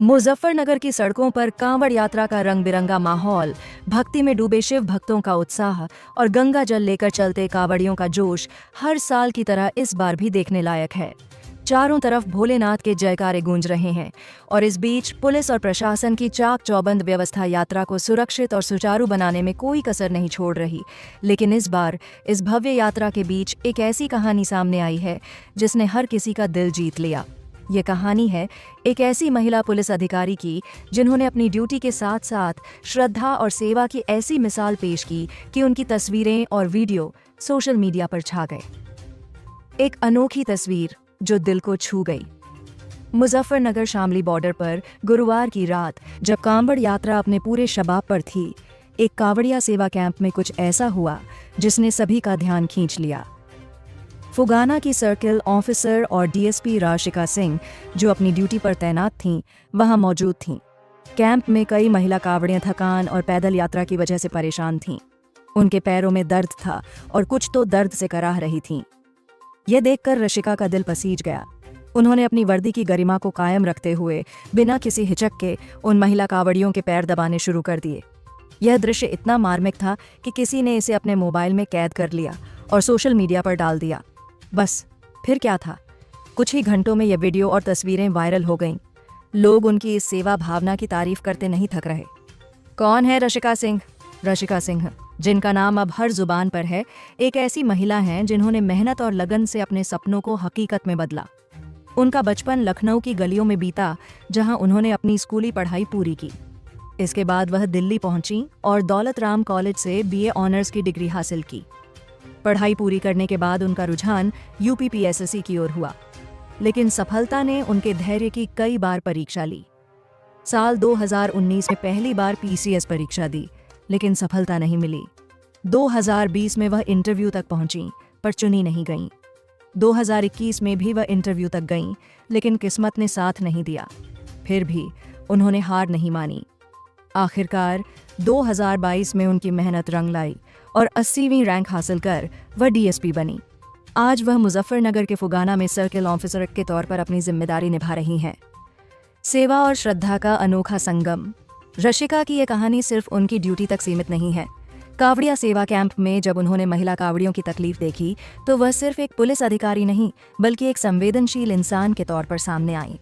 मुजफ्फरनगर की सड़कों पर कांवड़ यात्रा का रंग बिरंगा माहौल, भक्ति में डूबे शिव भक्तों का उत्साह और गंगा जल लेकर चलते कांवड़ियों का जोश हर साल की तरह इस बार भी देखने लायक है। चारों तरफ भोलेनाथ के जयकारे गूंज रहे हैं और इस बीच पुलिस और प्रशासन की चाक चौबंद व्यवस्था यात्रा को सुरक्षित और सुचारू बनाने में कोई कसर नहीं छोड़ रही। लेकिन इस बार इस भव्य यात्रा के बीच एक ऐसी कहानी सामने आई है जिसने हर किसी का दिल जीत लिया। ये कहानी है एक ऐसी महिला पुलिस अधिकारी की जिन्होंने अपनी ड्यूटी के साथ साथ श्रद्धा और सेवा की ऐसी मिसाल पेश की कि उनकी तस्वीरें और वीडियो सोशल मीडिया पर छा गए। एक अनोखी तस्वीर जो दिल को छू गई। मुजफ्फरनगर शामली बॉर्डर पर गुरुवार की रात जब कांवड़ यात्रा अपने पूरे शबाब पर थी, एक कांवड़िया सेवा कैंप में कुछ ऐसा हुआ जिसने सभी का ध्यान खींच लिया। फुगाना की सर्किल ऑफिसर और डीएसपी राशिका सिंह, जो अपनी ड्यूटी पर तैनात थीं, वहां मौजूद थीं। कैंप में कई महिला कांवड़ियां थकान और पैदल यात्रा की वजह से परेशान थीं। उनके पैरों में दर्द था और कुछ तो दर्द से कराह रही थीं। यह देखकर रशिका का दिल पसीज गया। उन्होंने अपनी वर्दी की गरिमा को कायम रखते हुए बिना किसी हिचक के उन महिला कांवड़ियों के पैर दबाने शुरू कर दिए। यह दृश्य इतना मार्मिक था कि किसी ने इसे अपने मोबाइल में कैद कर लिया और सोशल मीडिया पर डाल दिया। बस फिर क्या था, कुछ ही घंटों में यह वीडियो और तस्वीरें वायरल हो गईं। लोग उनकी इस सेवा भावना की तारीफ करते नहीं थक रहे। कौन है रशिका सिंह? रशिका सिंह, जिनका नाम अब हर जुबान पर है, एक ऐसी महिला हैं जिन्होंने मेहनत और लगन से अपने सपनों को हकीकत में बदला। उनका बचपन लखनऊ की गलियों में बीता, जहां उन्होंने अपनी स्कूली पढ़ाई पूरी की। इसके बाद वह दिल्ली पहुंची और दौलत राम कॉलेज से बीए ऑनर्स की डिग्री हासिल की। पढ़ाई पूरी करने के बाद उनका रुझान यूपीपीएससी की ओर हुआ, लेकिन सफलता ने उनके धैर्य की कई बार परीक्षा ली। साल 2019 में पहली बार पीसीएस परीक्षा दी, लेकिन सफलता नहीं मिली। 2020 में वह इंटरव्यू तक पहुंची, पर चुनी नहीं गईं। 2021 में भी वह इंटरव्यू तक गईं, लेकिन किस्मत ने साथ नहीं दिया। फिर भी उन्होंने हार नहीं मानी। आखिरकार 2022 में उनकी मेहनत रंग लाई और 80वीं रैंक हासिल कर वह डीएसपी बनी। आज वह मुजफ्फरनगर के फुगाना में सर्किल ऑफिसर के तौर पर अपनी जिम्मेदारी निभा रही हैं। सेवा और श्रद्धा का अनोखा संगम। रशिका की यह कहानी सिर्फ उनकी ड्यूटी तक सीमित नहीं है। कांवड़िया सेवा कैंप में जब उन्होंने महिला कांवड़ियों की तकलीफ देखी, तो वह सिर्फ एक पुलिस अधिकारी नहीं, बल्कि एक संवेदनशील इंसान के तौर पर सामने आई।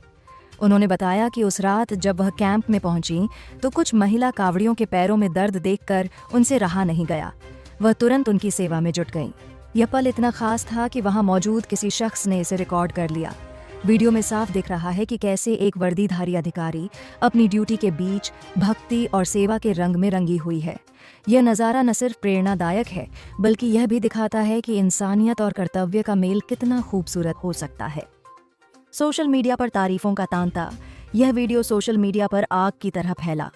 उन्होंने बताया कि उस रात जब वह कैंप में पहुंची, तो कुछ महिला कांवड़ियों के पैरों में दर्द देखकर उनसे रहा नहीं गया। वह तुरंत उनकी सेवा में जुट गईं। यह पल इतना खास था कि वहां मौजूद किसी शख्स ने इसे रिकॉर्ड कर लिया। वीडियो में साफ दिख रहा है कि कैसे एक वर्दीधारी अधिकारी अपनी ड्यूटी के बीच भक्ति और सेवा के रंग में रंगी हुई है। यह नज़ारा न सिर्फ प्रेरणादायक है, बल्कि यह भी दिखाता है कि इंसानियत और कर्तव्य का मेल कितना खूबसूरत हो सकता है। सोशल मीडिया पर तारीफों का तांता। यह वीडियो सोशल मीडिया पर आग की तरह फैला।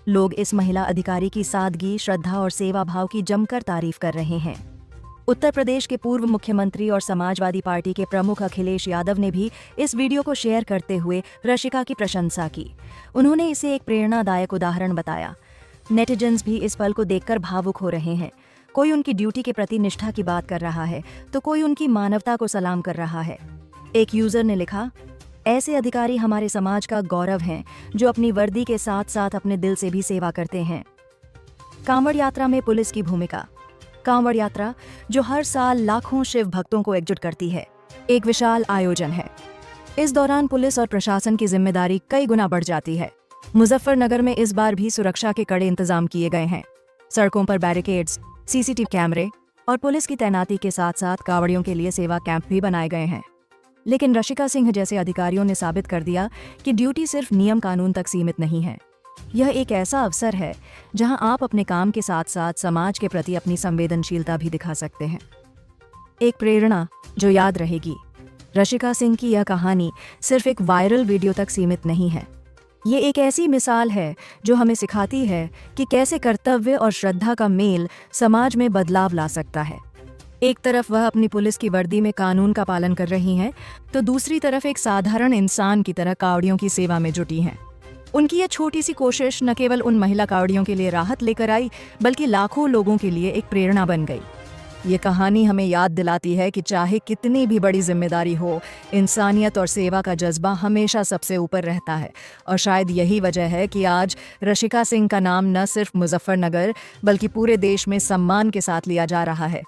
लोग इस महिला अधिकारी की सादगी, श्रद्धा और सेवा भाव की जमकर तारीफ कर रहे हैं। उत्तर प्रदेश के पूर्व मुख्यमंत्री और समाजवादी पार्टी के प्रमुख अखिलेश यादव ने भी इस वीडियो को शेयर करते हुए रशिका की प्रशंसा की। उन्होंने इसे एक प्रेरणादायक उदाहरण बताया। नेटिजन्स भी इस पल को देखकर भावुक हो रहे हैं। कोई उनकी ड्यूटी के प्रति निष्ठा की बात कर रहा है, तो कोई उनकी मानवता को सलाम कर रहा है। एक यूजर ने लिखा, ऐसे अधिकारी हमारे समाज का गौरव हैं, जो अपनी वर्दी के साथ साथ अपने दिल से भी सेवा करते हैं। कांवड़ यात्रा में पुलिस की भूमिका। कांवड़ यात्रा, जो हर साल लाखों शिव भक्तों को एकजुट करती है, एक विशाल आयोजन है। इस दौरान पुलिस और प्रशासन की जिम्मेदारी कई गुना बढ़ जाती है। मुजफ्फरनगर में इस बार भी सुरक्षा के कड़े इंतजाम किए गए हैं। सड़कों पर बैरिकेड्स, सीसीटीवी कैमरे और पुलिस की तैनाती के साथ साथ कांवड़ियों के लिए सेवा कैंप भी बनाए गए हैं। लेकिन रशिका सिंह जैसे अधिकारियों ने साबित कर दिया कि ड्यूटी सिर्फ नियम कानून तक सीमित नहीं है। यह एक ऐसा अवसर है जहां आप अपने काम के साथ साथ समाज के प्रति अपनी संवेदनशीलता भी दिखा सकते हैं। एक प्रेरणा जो याद रहेगी। रशिका सिंह की यह कहानी सिर्फ एक वायरल वीडियो तक सीमित नहीं है। ये एक ऐसी मिसाल है जो हमें सिखाती है कि कैसे कर्तव्य और श्रद्धा का मेल समाज में बदलाव ला सकता है। एक तरफ वह अपनी पुलिस की वर्दी में कानून का पालन कर रही हैं, तो दूसरी तरफ एक साधारण इंसान की तरह कांवड़ियों की सेवा में जुटी हैं। उनकी यह छोटी सी कोशिश न केवल उन महिला कांवड़ियों के लिए राहत लेकर आई, बल्कि लाखों लोगों के लिए एक प्रेरणा बन गई। ये कहानी हमें याद दिलाती है कि चाहे कितनी भी बड़ी जिम्मेदारी हो, इंसानियत और सेवा का जज्बा हमेशा सबसे ऊपर रहता है। और शायद यही वजह है कि आज रशिका सिंह का नाम न सिर्फ मुजफ्फरनगर बल्कि पूरे देश में सम्मान के साथ लिया जा रहा है।